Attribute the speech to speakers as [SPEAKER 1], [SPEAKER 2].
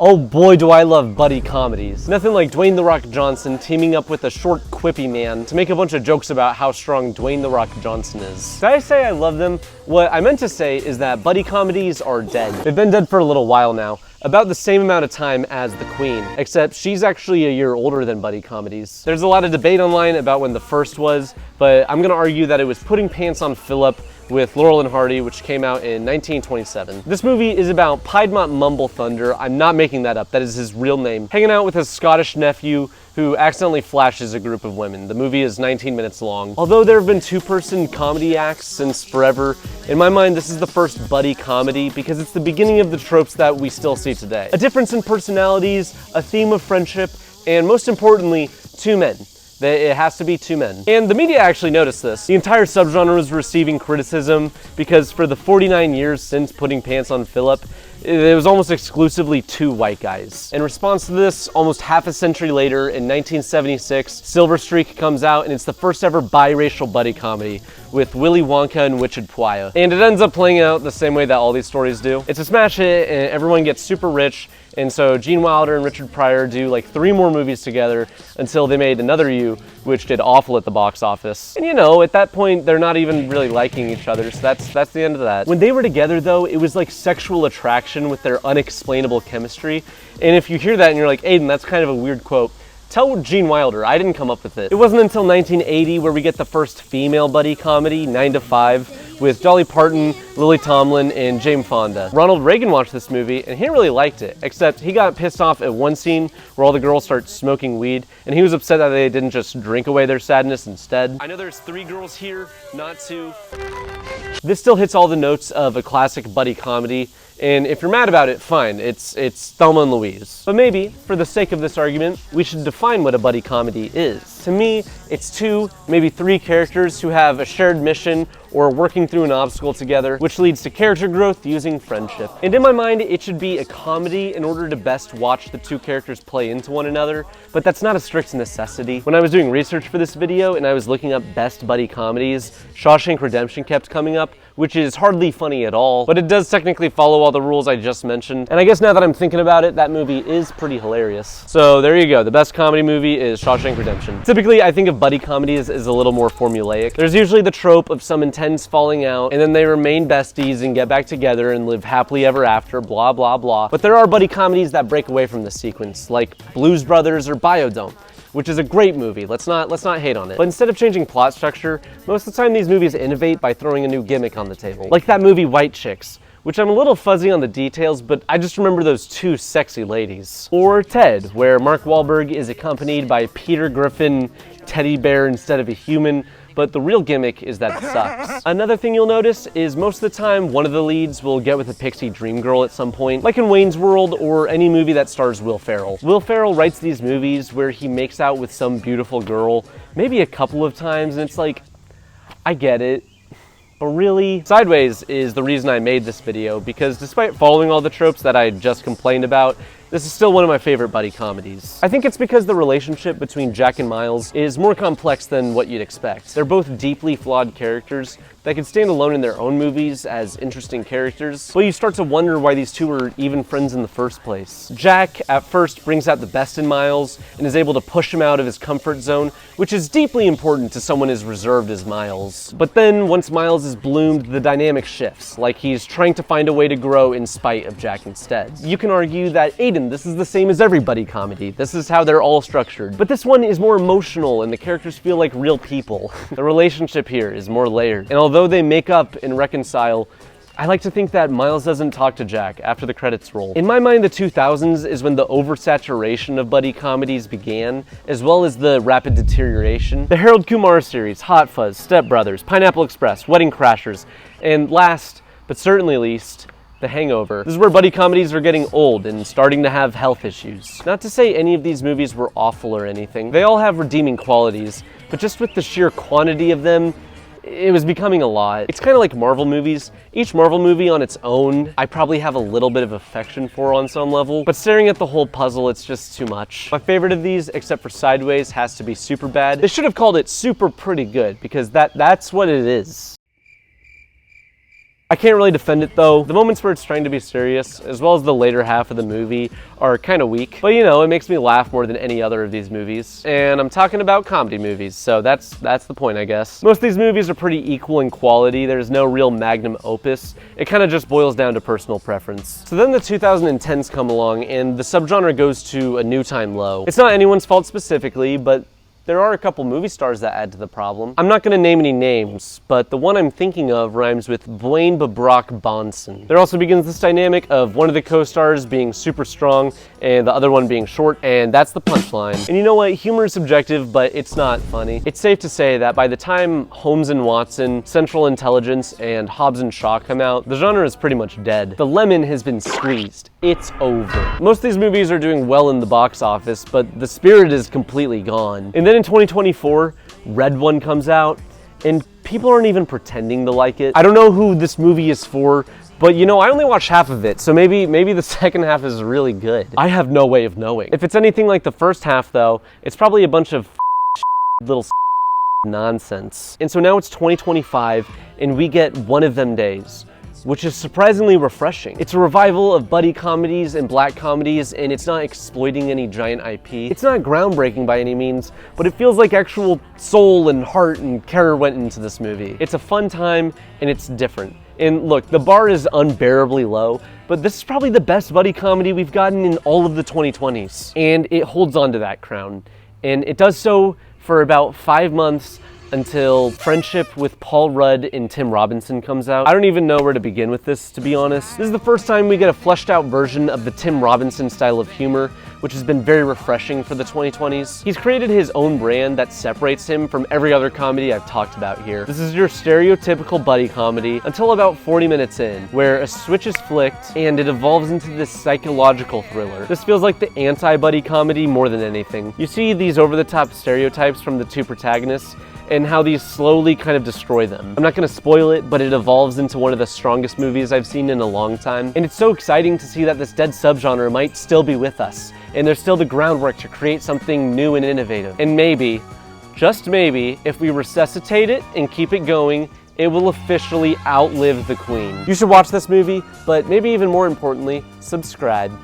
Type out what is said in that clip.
[SPEAKER 1] Oh boy, do I love buddy comedies. Nothing like Dwayne "The Rock" Johnson teaming up with a short, quippy man to make a bunch of jokes about how strong Dwayne "The Rock" Johnson is. Did I say I love them? What I meant to say is that buddy comedies are dead. They've been dead for a little while now, about the same amount of time as The Queen, except she's actually a year older than buddy comedies. There's a lot of debate online about when the first was, but I'm gonna argue that it was Putting Pants on Philip with Laurel and Hardy, which came out in 1927. This movie is about Piedmont Mumble Thunder, I'm not making that up, that is his real name, hanging out with his Scottish nephew who accidentally flashes a group of women. The movie is 19 minutes long. Although there have been two-person comedy acts since forever, in my mind this is the first buddy comedy because it's the beginning of the tropes that we still see today. A difference in personalities, a theme of friendship, and most importantly, two men. It has to be two men. And the media actually noticed this. The entire subgenre was receiving criticism because for the 49 years since Putting Pants on Philip, it was almost exclusively two white guys. In response to this, almost half a century later, in 1976, Silver Streak comes out and it's the first ever biracial buddy comedy with Willy Wonka and Richard Pryor. And it ends up playing out the same way that all these stories do. It's a smash hit and everyone gets super rich, and so Gene Wilder and Richard Pryor do like 3 more movies together until they made Another You, which did awful at the box office. And you know, at that point, they're not even really liking each other, so that's the end of that. When they were together though, it was like sexual attraction with their unexplainable chemistry. And if you hear that and you're like, Aidan, that's kind of a weird quote, tell Gene Wilder, I didn't come up with it. It wasn't until 1980 where we get the first female buddy comedy, 9 to 5, with Dolly Parton, Lily Tomlin, and Jane Fonda. Ronald Reagan watched this movie and he really liked it, except he got pissed off at one scene where all the girls start smoking weed, and he was upset that they didn't just drink away their sadness instead. I know there's 3 girls here, not 2. This still hits all the notes of a classic buddy comedy, and if you're mad about it, fine, it's Thelma and Louise. But maybe, for the sake of this argument, we should define what a buddy comedy is. To me, it's 2, maybe 3 characters who have a shared mission or working through an obstacle together, which leads to character growth using friendship. And in my mind, it should be a comedy in order to best watch the 2 characters play into one another, but that's not a strict necessity. When I was doing research for this video and I was looking up best buddy comedies, Shawshank Redemption kept coming up, which is hardly funny at all, but it does technically follow all the rules I just mentioned. And I guess now that I'm thinking about it, that movie is pretty hilarious. So there you go, the best comedy movie is Shawshank Redemption. Typically, I think of buddy comedies as a little more formulaic. There's usually the trope of some intense falling out, and then they remain besties and get back together and live happily ever after, blah, blah, blah. But there are buddy comedies that break away from the sequence, like Blues Brothers or Biodome, which is a great movie, let's not hate on it. But instead of changing plot structure, most of the time these movies innovate by throwing a new gimmick on the table. Like that movie White Chicks, which I'm a little fuzzy on the details, but I just remember those 2 sexy ladies. Or Ted, where Mark Wahlberg is accompanied by Peter Griffin teddy bear instead of a human, but the real gimmick is that it sucks. Another thing you'll notice is most of the time one of the leads will get with a pixie dream girl at some point, like in Wayne's World or any movie that stars Will Ferrell. Will Ferrell writes these movies where he makes out with some beautiful girl, maybe a couple of times, and it's like, I get it, but really? Sideways is the reason I made this video, because despite following all the tropes that I just complained about, this is still one of my favorite buddy comedies. I think it's because the relationship between Jack and Miles is more complex than what you'd expect. They're both deeply flawed characters that can stand alone in their own movies as interesting characters, but you start to wonder why these 2 were even friends in the first place. Jack, at first, brings out the best in Miles and is able to push him out of his comfort zone, which is deeply important to someone as reserved as Miles. But then, once Miles is bloomed, the dynamic shifts, like he's trying to find a way to grow in spite of Jack instead. You can argue that Aidan, this is the same as every buddy comedy. This is how they're all structured. But this one is more emotional and the characters feel like real people. The relationship here is more layered. And although they make up and reconcile, I like to think that Miles doesn't talk to Jack after the credits roll. In my mind, the 2000s is when the oversaturation of buddy comedies began, as well as the rapid deterioration. The Harold Kumar series, Hot Fuzz, Step Brothers, Pineapple Express, Wedding Crashers, and last, but certainly least, The Hangover. This is where buddy comedies are getting old and starting to have health issues. Not to say any of these movies were awful or anything. They all have redeeming qualities, but just with the sheer quantity of them, it was becoming a lot. It's kind of like Marvel movies. Each Marvel movie on its own, I probably have a little bit of affection for on some level, but staring at the whole puzzle, it's just too much. My favorite of these, except for Sideways, has to be Superbad. They should have called it Super Pretty Good, because that's what it is. I can't really defend it though. The moments where it's trying to be serious, as well as the later half of the movie, are kind of weak. But you know, it makes me laugh more than any other of these movies. And I'm talking about comedy movies, so that's the point, I guess. Most of these movies are pretty equal in quality. There's no real magnum opus. It kind of just boils down to personal preference. So then the 2010s come along, and the subgenre goes to a new time low. It's not anyone's fault specifically, but there are a couple movie stars that add to the problem. I'm not going to name any names, but the one I'm thinking of rhymes with Dwayne Bonson. There also begins this dynamic of one of the co-stars being super strong and the other one being short, and that's the punchline. And you know what? Humor is subjective, but it's not funny. It's safe to say that by the time Holmes and Watson, Central Intelligence, and Hobbs and Shaw come out, the genre is pretty much dead. The lemon has been squeezed. It's over. Most of these movies are doing well in the box office, but the spirit is completely gone. And then in 2024, Red One comes out, and people aren't even pretending to like it. I don't know who this movie is for, but you know, I only watched half of it, so maybe the second half is really good. I have no way of knowing. If it's anything like the first half though, it's probably a bunch of little nonsense. And so now it's 2025, and we get One of Them Days, which is surprisingly refreshing. It's a revival of buddy comedies and black comedies, and it's not exploiting any giant IP. It's not groundbreaking by any means, but it feels like actual soul and heart and care went into this movie. It's a fun time, and it's different. And look, the bar is unbearably low, but this is probably the best buddy comedy we've gotten in all of the 2020s. And it holds on to that crown. And it does so for about 5 months, until Friendship with Paul Rudd and Tim Robinson comes out. I don't even know where to begin with this, to be honest. This is the first time we get a fleshed out version of the Tim Robinson style of humor, which has been very refreshing for the 2020s. He's created his own brand that separates him from every other comedy I've talked about here. This is your stereotypical buddy comedy until about 40 minutes in, where a switch is flicked and it evolves into this psychological thriller. This feels like the anti-buddy comedy more than anything. You see these over-the-top stereotypes from the two protagonists, and how these slowly kind of destroy them. I'm not gonna spoil it, but it evolves into one of the strongest movies I've seen in a long time. And it's so exciting to see that this dead subgenre might still be with us, and there's still the groundwork to create something new and innovative. And maybe, just maybe, if we resuscitate it and keep it going, it will officially outlive the Queen. You should watch this movie, but maybe even more importantly, subscribe.